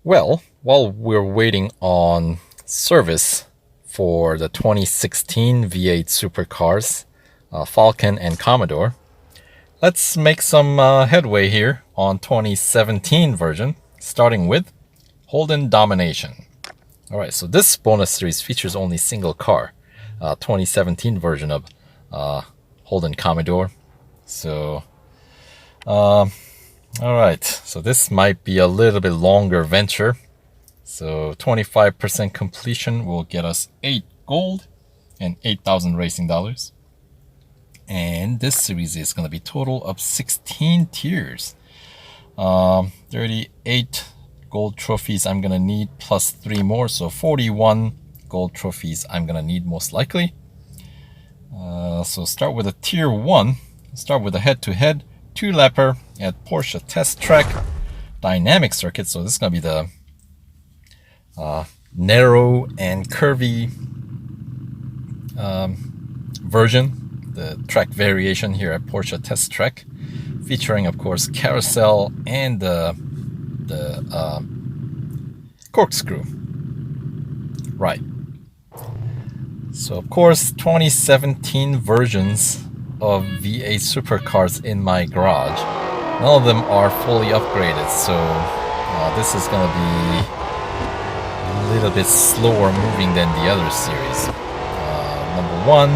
Well, while we're waiting on service for the 2016 V8 Supercars, Falcon and Commodore, let's make some headway here on 2017 version, starting with Holden Domination. Alright, so this bonus series features only single car, 2017 version of Holden Commodore. So, alright, so this might be a little bit longer venture. So 25% completion will get us 8 gold and 8,000 racing dollars. And this series is going to be total of 16 tiers. 38 gold trophies I'm going to need plus 3 more. So 41 gold trophies I'm going to need most likely. So start with a tier 1. Start with a head-to-head 2-lapper at Porsche test track dynamic circuit. So this is going to be the narrow and curvy version, the track variation here at Porsche test track, featuring of course carousel and the corkscrew. Right. So of course 2017 versions of V8 Supercars in my garage. None of them are fully upgraded, so this is going to be a little bit slower moving than the other series. Number one,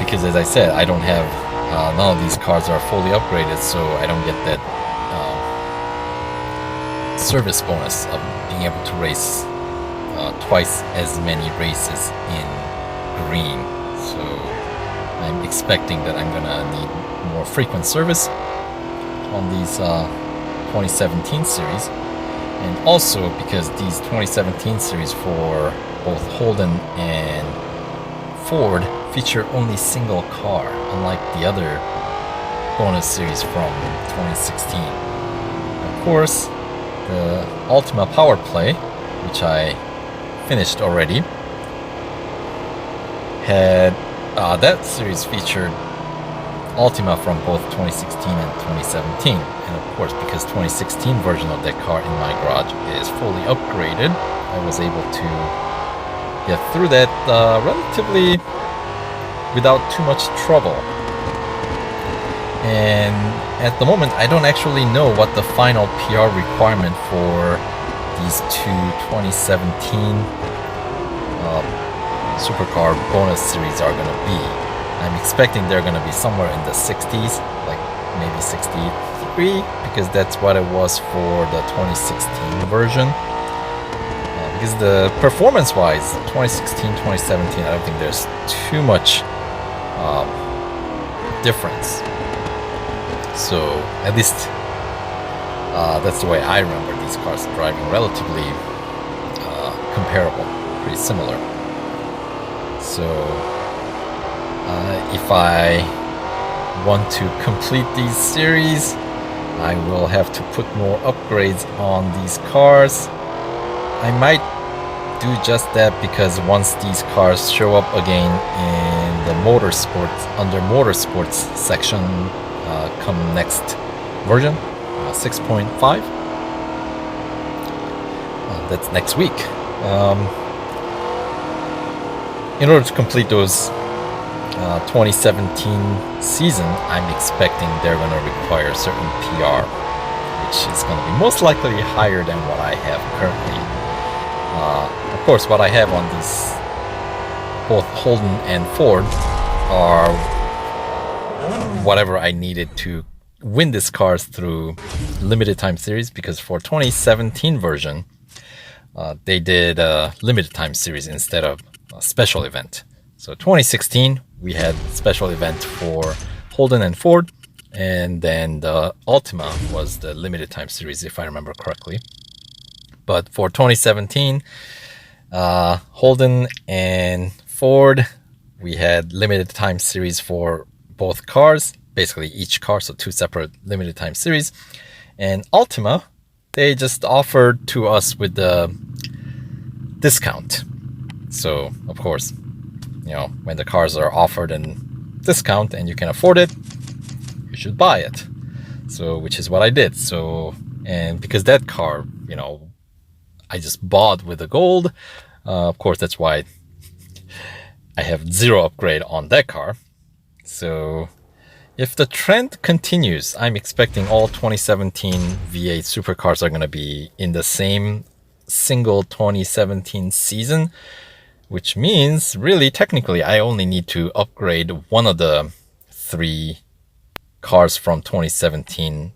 because as I said, I don't have none of these cars are fully upgraded, so I don't get that service bonus of being able to race twice as many races in green. So I'm expecting that I'm gonna need more frequent service on these 2017 series, and also because these 2017 series for both Holden and Ford feature only single car, unlike the other bonus series from 2016. Of course, the Ultima Power Play, which I finished already, had that series featured Ultima from both 2016 and 2017, and of course because 2016 version of that car in my garage is fully upgraded, I was able to get through that relatively without too much trouble. And at the moment I don't actually know what the final PR requirement for these two 2017 Supercar bonus series are going to be. I'm expecting they're going to be somewhere in the 60s, like maybe 63, because that's what it was for the 2016 version. Because the performance-wise, 2016, 2017, I don't think there's too much difference. So at least that's the way I remember these cars driving, relatively comparable, pretty similar. So if I want to complete these series, I will have to put more upgrades on these cars. I might do just that because once these cars show up again in the motorsports, under motorsports section, come next version, 6.5. That's next week. In order to complete those 2017 season, I'm expecting they're going to require certain PR, which is going to be most likely higher than what I have currently. Of course, what I have on these, both Holden and Ford, are whatever I needed to win these cars through limited time series, because for 2017 version, they did a limited time series instead of a special event. So 2016, we had special event for Holden and Ford, and then the Ultima was the limited time series, if I remember correctly. But for 2017, Holden and Ford, we had limited time series for both cars, basically each car, so 2 separate limited time series. And Ultima, they just offered to us with the discount. So of course, you know, when the cars are offered in discount and you can afford it, you should buy it. So, which is what I did. So, And because that car, you know, I just bought with the gold, of course, that's why I have 0 upgrade on that car. So if the trend continues, I'm expecting all 2017 V8 supercars are going to be in the same single 2017 season, which means really technically I only need to upgrade one of the 3 cars from 2017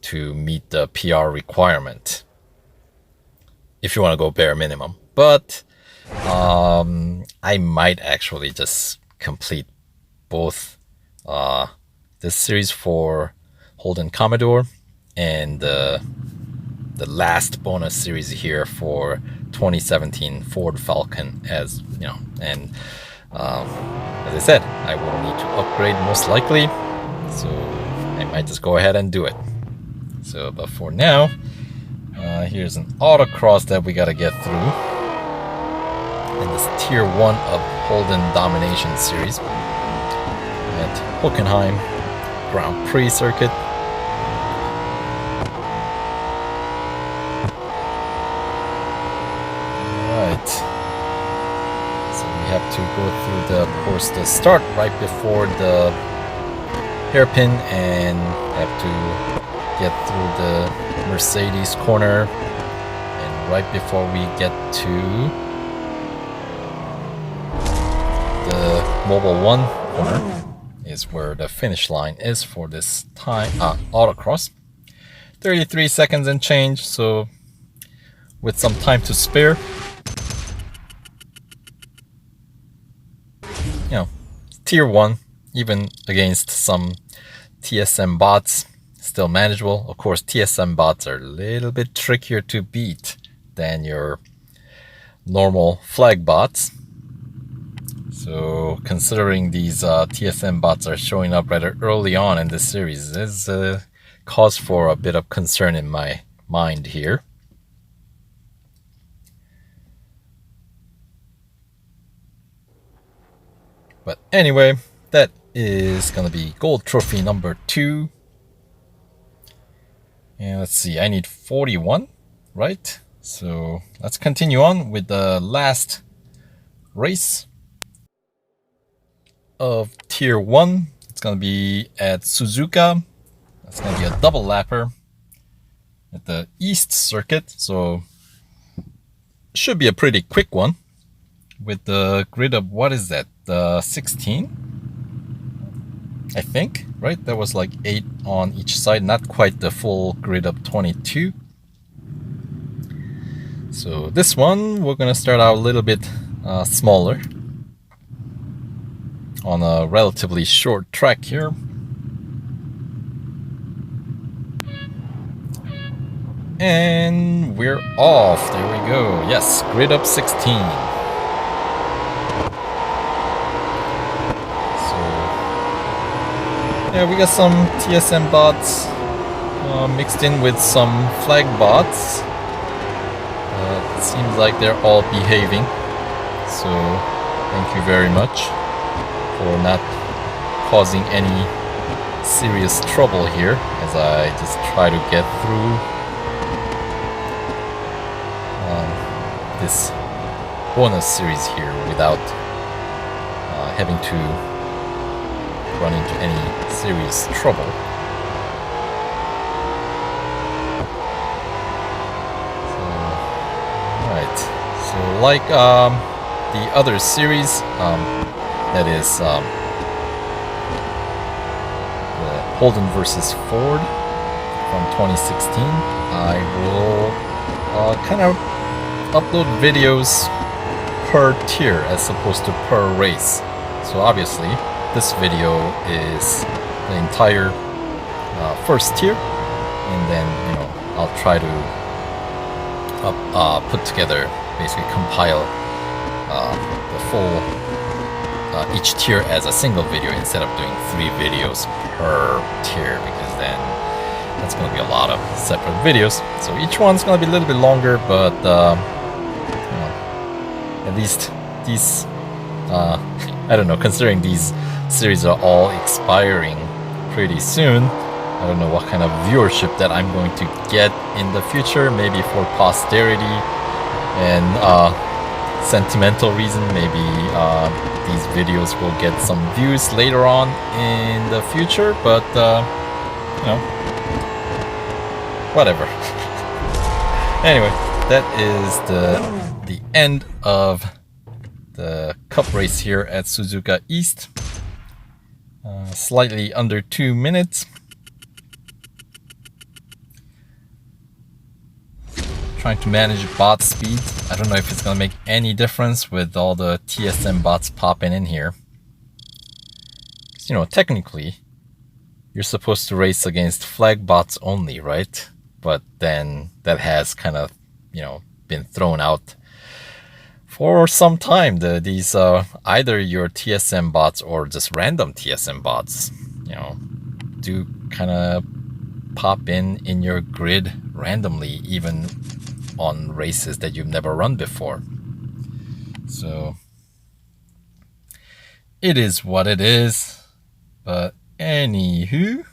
to meet the PR requirement, if you want to go bare minimum. But I might actually just complete both this series for Holden Commodore and the last bonus series here for 2017 Ford Falcon, as you know. And as I said, I will need to upgrade most likely, so I might just go ahead and do it. So, but for now, here's an autocross that we gotta get through in this tier 1 of Holden Domination series at Hockenheim Grand Prix circuit. Alright, so we have to go through of course the start right before the hairpin, and have to get through the Mercedes corner, and right before we get to the Mobile 1 corner is where the finish line is for this time autocross. 33 seconds and change, so with some time to spare, you know, tier 1, even against some TSM bots, still manageable. Of course, TSM bots are a little bit trickier to beat than your normal flag bots. So considering these TSM bots are showing up rather early on in this series, is cause for a bit of concern in my mind here. But anyway, that is going to be gold trophy number 2. And let's see, I need 41, right? So let's continue on with the last race of tier 1. It's going to be at Suzuka. That's going to be a double lapper at the East Circuit. So it should be a pretty quick one with the grid of, what is that, 16? I think, right? There was like 8 on each side, not quite the full grid of 22. So this one, we're gonna start out a little bit smaller on a relatively short track here. And we're off. There we go. Yes, grid up 16. Yeah, we got some TSM bots mixed in with some flag bots. It seems like they're all behaving. So thank you very much for not causing any serious trouble here as I just try to get through this bonus series here without having to run into any serious trouble. So, right. So like the other series, that is the Holden versus Ford from 2016, I will kind of upload videos per tier as opposed to per race. So obviously this video is the entire first tier, and then, you know, I'll try to put together, basically compile the full each tier as a single video instead of doing 3 videos per tier, because then that's going to be a lot of separate videos. So each one's going to be a little bit longer, but you know, at least these I don't know, considering these series are all expiring pretty soon, I don't know what kind of viewership that I'm going to get in the future, maybe for posterity and sentimental reason. Maybe these videos will get some views later on in the future, but you know, whatever. Anyway, that is the end of the cup race here at Suzuka East. Slightly under 2 minutes. Trying to manage bot speed. I don't know if it's gonna make any difference with all the TSM bots popping in here. You know, technically, you're supposed to race against flag bots only, right? But then that has kind of, you know, been thrown out for some time. These either your TSM bots or just random TSM bots, you know, do kind of pop in your grid randomly, even on races that you've never run before. So it is what it is. But anywho,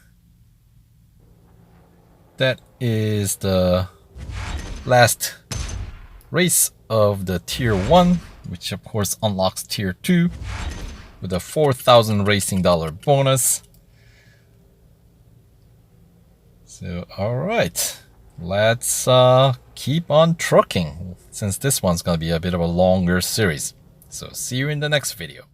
that is the last race of the tier 1, which of course unlocks tier 2 with a 4,000 racing dollar bonus. So alright, let's keep on trucking, since this one's gonna be a bit of a longer series. So see you in the next video.